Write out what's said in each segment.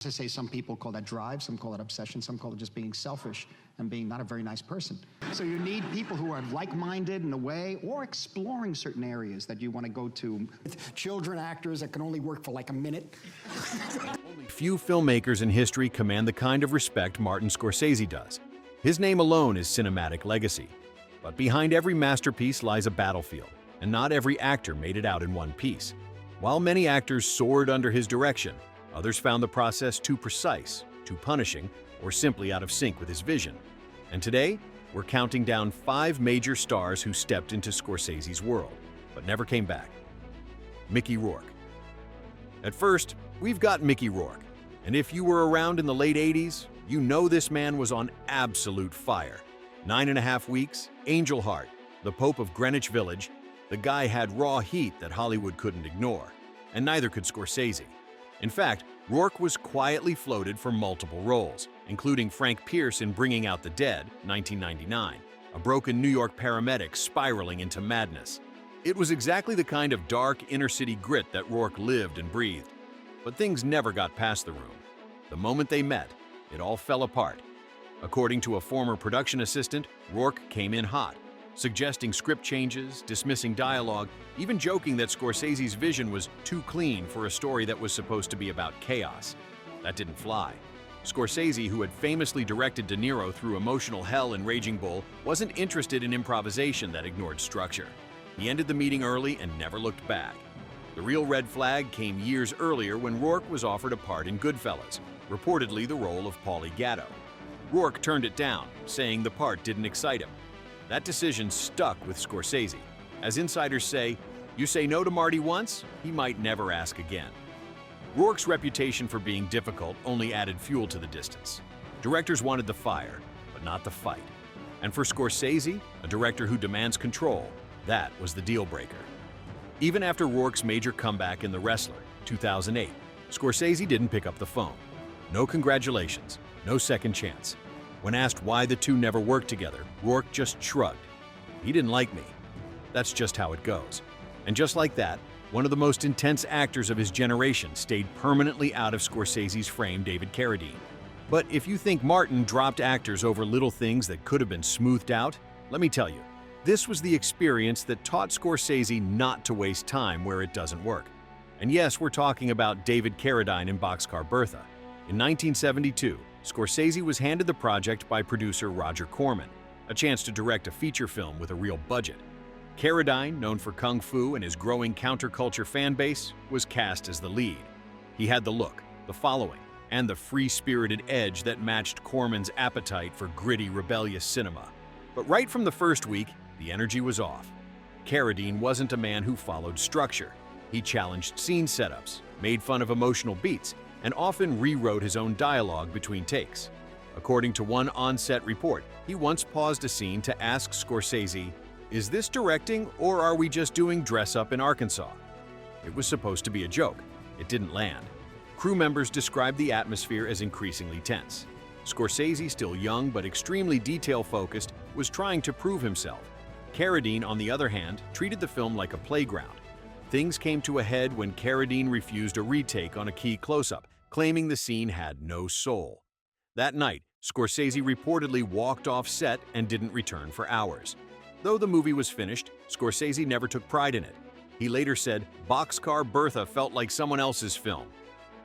To say some people call that drive, some call it obsession, some call it just being selfish and being not a very nice person. So you need people who are like-minded in a way, or exploring certain areas that you want to go to. Children actors that can only work for like a minute. Only few filmmakers in history command the kind of respect Martin Scorsese does. His name alone is cinematic legacy. But behind every masterpiece lies a battlefield, and not every actor made it out in one piece. While many actors soared under his direction, others found the process too precise, too punishing, or simply out of sync with his vision. And today, we're counting down 5 major stars who stepped into Scorsese's world, but never came back. Mickey Rourke. At first, we've got Mickey Rourke. And if you were around in the late 80s, you know this man was on absolute fire. 9.5 Weeks, Angel Heart, The Pope of Greenwich Village. The guy had raw heat that Hollywood couldn't ignore, and neither could Scorsese. In fact, Rourke was quietly floated for multiple roles, including Frank Pierce in Bringing Out the Dead, 1999, a broken New York paramedic spiraling into madness. It was exactly the kind of dark inner-city grit that Rourke lived and breathed. But things never got past the room. The moment they met, it all fell apart. According to a former production assistant, Rourke came in hot, suggesting script changes, dismissing dialogue, even joking that Scorsese's vision was too clean for a story that was supposed to be about chaos. That didn't fly. Scorsese, who had famously directed De Niro through emotional hell in Raging Bull, wasn't interested in improvisation that ignored structure. He ended the meeting early and never looked back. The real red flag came years earlier when Rourke was offered a part in Goodfellas, reportedly the role of Paulie Gatto. Rourke turned it down, saying the part didn't excite him. That decision stuck with Scorsese. As insiders say, you say no to Marty once, he might never ask again. Rourke's reputation for being difficult only added fuel to the distance. Directors wanted the fire, but not the fight. And for Scorsese, a director who demands control, that was the deal breaker. Even after Rourke's major comeback in The Wrestler, 2008, Scorsese didn't pick up the phone. No congratulations, no second chance. When asked why the two never worked together, Rourke just shrugged. He didn't like me. That's just how it goes. And just like that, one of the most intense actors of his generation stayed permanently out of Scorsese's frame, David Carradine. But if you think Martin dropped actors over little things that could have been smoothed out, let me tell you, this was the experience that taught Scorsese not to waste time where it doesn't work. And yes, we're talking about David Carradine in Boxcar Bertha. In 1972, Scorsese was handed the project by producer Roger Corman, a chance to direct a feature film with a real budget. Carradine, known for Kung Fu and his growing counterculture fan base, was cast as the lead. He had the look, the following, and the free-spirited edge that matched Corman's appetite for gritty, rebellious cinema. But right from the first week, the energy was off. Carradine wasn't a man who followed structure. He challenged scene setups, made fun of emotional beats, and often rewrote his own dialogue between takes. According to one on-set report, he once paused a scene to ask Scorsese, "Is this directing, or are we just doing dress-up in Arkansas?" It was supposed to be a joke. It didn't land. Crew members described the atmosphere as increasingly tense. Scorsese, still young but extremely detail-focused, was trying to prove himself. Carradine, on the other hand, treated the film like a playground. Things came to a head when Carradine refused a retake on a key close-up, claiming the scene had no soul. That night, Scorsese reportedly walked off set and didn't return for hours. Though the movie was finished, Scorsese never took pride in it. He later said, "Boxcar Bertha felt like someone else's film."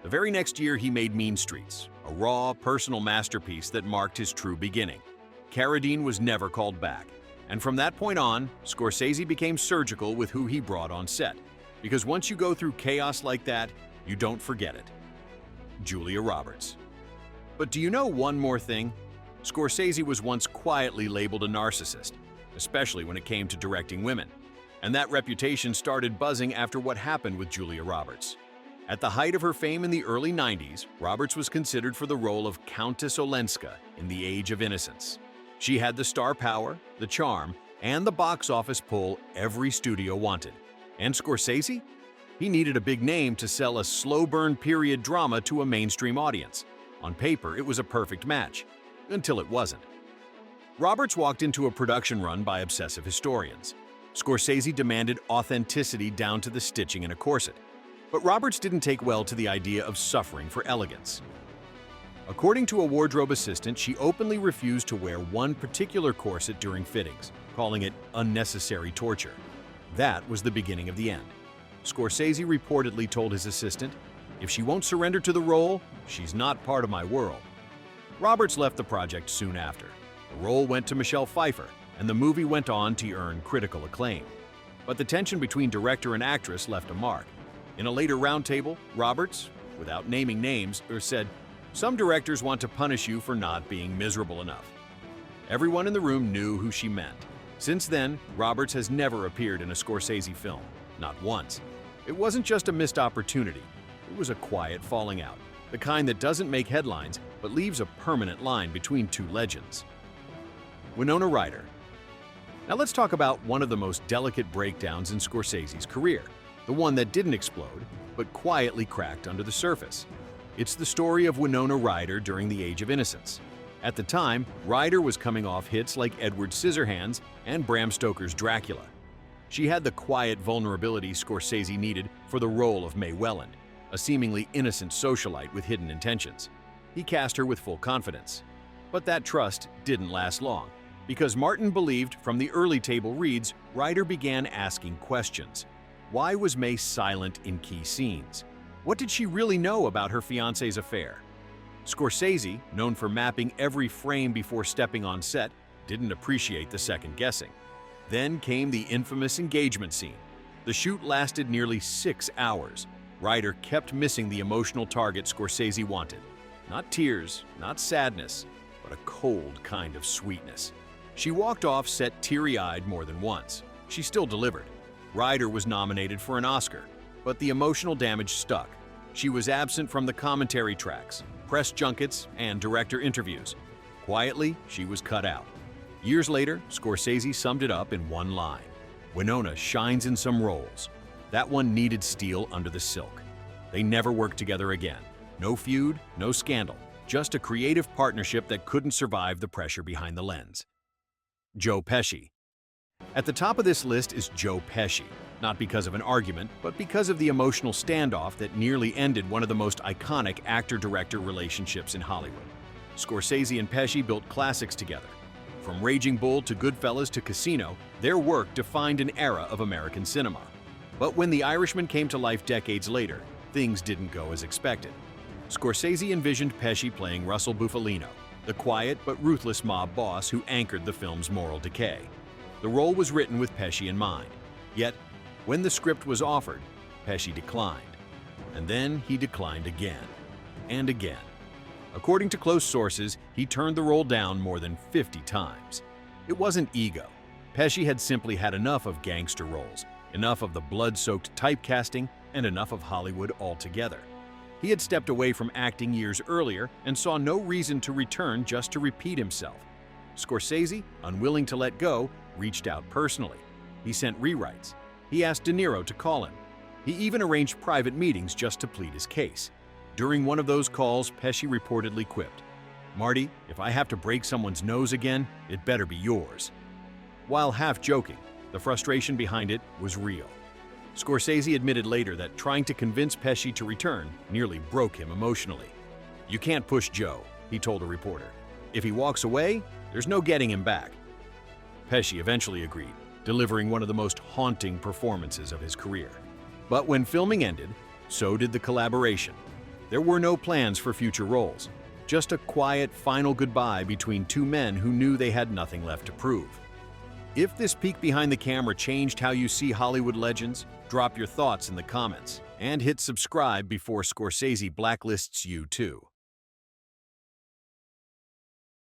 The very next year, he made Mean Streets, a raw, personal masterpiece that marked his true beginning. Carradine was never called back. And from that point on, Scorsese became surgical with who he brought on set. Because once you go through chaos like that, you don't forget it. Julia Roberts. But do you know one more thing? Scorsese was once quietly labeled a narcissist, especially when it came to directing women. And that reputation started buzzing after what happened with Julia Roberts. At the height of her fame in the early 90s, Roberts was considered for the role of Countess Olenska in The Age of Innocence. She had the star power, the charm, and the box office pull every studio wanted. And Scorsese? He needed a big name to sell a slow-burn period drama to a mainstream audience. On paper, it was a perfect match, until it wasn't. Roberts walked into a production run by obsessive historians. Scorsese demanded authenticity down to the stitching in a corset. But Roberts didn't take well to the idea of suffering for elegance. According to a wardrobe assistant, she openly refused to wear one particular corset during fittings, calling it unnecessary torture. That was the beginning of the end. Scorsese reportedly told his assistant, "If she won't surrender to the role, she's not part of my world." Roberts left the project soon after. The role went to Michelle Pfeiffer, and the movie went on to earn critical acclaim. But the tension between director and actress left a mark. In a later roundtable, Roberts, without naming names, said, "Some directors want to punish you for not being miserable enough." Everyone in the room knew who she meant. Since then, Roberts has never appeared in a Scorsese film, not once. It wasn't just a missed opportunity, it was a quiet falling out, the kind that doesn't make headlines but leaves a permanent line between two legends. Winona Ryder. Now let's talk about one of the most delicate breakdowns in Scorsese's career, the one that didn't explode, but quietly cracked under the surface. It's the story of Winona Ryder during the Age of Innocence. At the time, Ryder was coming off hits like Edward Scissorhands and Bram Stoker's Dracula. She had the quiet vulnerability Scorsese needed for the role of Mae Welland, a seemingly innocent socialite with hidden intentions. He cast her with full confidence. But that trust didn't last long, because Martin believed from the early table reads, Ryder began asking questions. Why was Mae silent in key scenes? What did she really know about her fiancé's affair? Scorsese, known for mapping every frame before stepping on set, didn't appreciate the second guessing. Then came the infamous engagement scene. The shoot lasted nearly 6 hours. Ryder kept missing the emotional target Scorsese wanted. Not tears, not sadness, but a cold kind of sweetness. She walked off set teary-eyed more than once. She still delivered. Ryder was nominated for an Oscar, but the emotional damage stuck. She was absent from the commentary tracks, press junkets, and director interviews. Quietly, she was cut out. Years later, Scorsese summed it up in one line. Winona shines in some roles. That one needed steel under the silk. They never worked together again. No feud, no scandal, just a creative partnership that couldn't survive the pressure behind the lens. Joe Pesci. At the top of this list is Joe Pesci, not because of an argument, but because of the emotional standoff that nearly ended one of the most iconic actor-director relationships in Hollywood. Scorsese and Pesci built classics together. From Raging Bull to Goodfellas to Casino, their work defined an era of American cinema. But when The Irishman came to life decades later, things didn't go as expected. Scorsese envisioned Pesci playing Russell Bufalino, the quiet but ruthless mob boss who anchored the film's moral decay. The role was written with Pesci in mind. Yet, when the script was offered, Pesci declined. And then he declined again and again. According to close sources, he turned the role down more than 50 times. It wasn't ego. Pesci had simply had enough of gangster roles, enough of the blood-soaked typecasting, and enough of Hollywood altogether. He had stepped away from acting years earlier and saw no reason to return just to repeat himself. Scorsese, unwilling to let go, reached out personally. He sent rewrites. He asked De Niro to call him. He even arranged private meetings just to plead his case. During one of those calls, Pesci reportedly quipped, "Marty, if I have to break someone's nose again, it better be yours." While half joking, the frustration behind it was real. Scorsese admitted later that trying to convince Pesci to return nearly broke him emotionally. "You can't push Joe," he told a reporter. "If he walks away, there's no getting him back." Pesci eventually agreed, delivering one of the most haunting performances of his career. But when filming ended, so did the collaboration. There were no plans for future roles, just a quiet final goodbye between two men who knew they had nothing left to prove. If this peek behind the camera changed how you see Hollywood legends, drop your thoughts in the comments and hit subscribe before Scorsese blacklists you too.